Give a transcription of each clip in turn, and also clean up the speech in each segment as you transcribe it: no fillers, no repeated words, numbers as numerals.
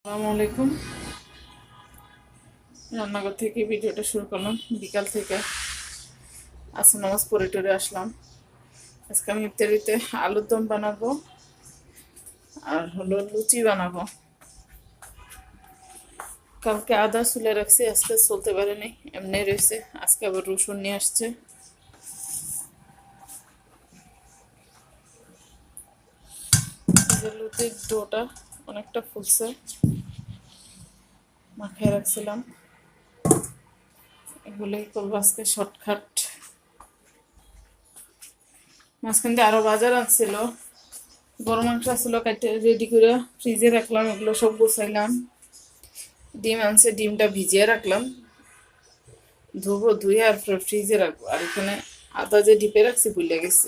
আসসালামু আলাইকুম। রান্নাঘর থেকে ভিডিওটা শুরু করলাম বিকাল থেকে। আসর নামাজ পড়ে টরে আসলাম। আজকে আমি ইফতারিতে আলুর দম বানাবো আর হলো লুচি বানাবো। কালকে আদা চুলে রাখছি, আজকে চলতে পারেনি, এমনি রয়েছে। আজকে আবার রসুন নিয়ে আসছে। লুচির ডোটা অনেকটা ফুলছে, মাখিয়ে রাখছিলাম। এগুলোই করবো আজকে শর্টকাট। মাঝখান দিয়ে আরো বাজার আনছিল, গরু মাংস ছিল, কাটে রেডি করে ফ্রিজে রাখলাম। এগুলো সব গুছাইলাম। ডিম আনছে, ডিমটা ভিজিয়ে রাখলাম। ধুবো, ধুয়ে আর ফ্রিজে রাখবো। আর এখানে আদা যে ডিপে রাখছি ভুলে গেছি,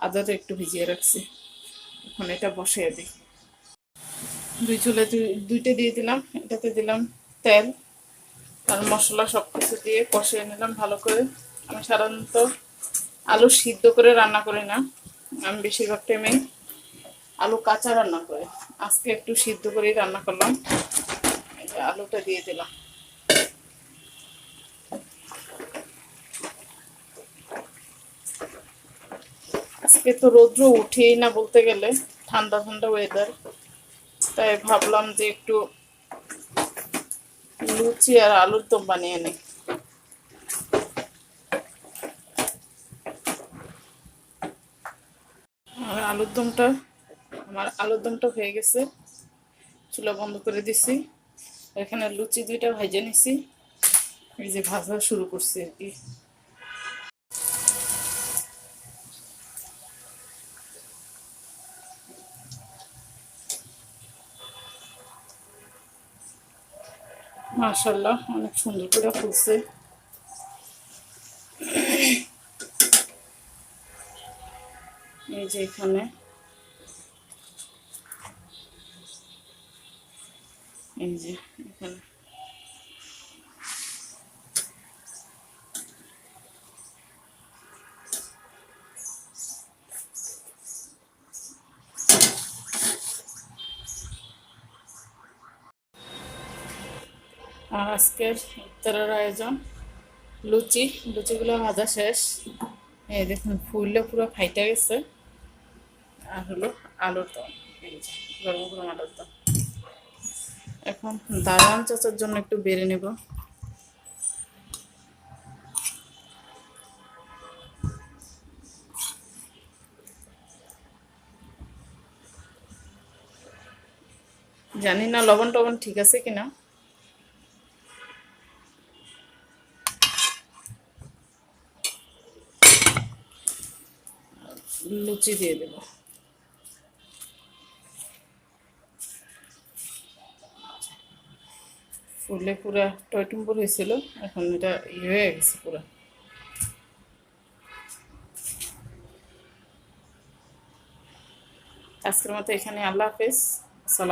আদাটা একটু ভিজিয়ে রাখছি। এখন এটা বসিয়ে দিই। দুই চুলে দুইটা দিয়ে দিলাম। এটাতে দিলাম তেল আর মশলা, সব কিছু দিয়ে কষিয়ে নিলাম ভালো করে। আমি সাধারণত আলু সিদ্ধ করে রান্না করি না, আমি বেশিরভাগ টাইমে আলু কাঁচা রান্না করি। আজকে একটু সিদ্ধ করেই রান্না করলাম। এই যে আলুটা দিয়ে দিলাম। আজকে তো রৌদ্র উঠেই না বলতে গেলে, ঠান্ডা ঠান্ডা ওয়েদার, তাই ভাবলাম যে একটু লুচি আর আলুর দম বানিয়ে নিই। আর আলুর দমটা হয়ে গেছে, চুলা বন্ধ করে দিছি। এখানে লুচি দুইটা ভেজে নিছি, এই যে ভাজা শুরু করছি আর কি। মাশাআল্লাহ, অনেক সুন্দর করে ফুলছে। এই যে এখানে, এই যে এখানে আর আজকের ইফতারের আয়োজন লুচি। লুচিগুলো ভাজা শেষ। এই দেখুন ফুললে পুরো ফাইটা গেছে। আর হলো আলুর দম, এই যে গরম গরম আলুর দম। এখন দারুণ চাচার জন্য একটু বেড়ে নেব। জানি না লবণ টবণ ঠিক আছে কিনা। লুচি দিয়ে দেব। ফুলে পুরা টয়টুম্বর হয়েছিল, এখন এটা ইয়ে হয়ে গেছে পুরা। আজকের মতো এখানে, আল্লাহ হাফেজ। সালাম।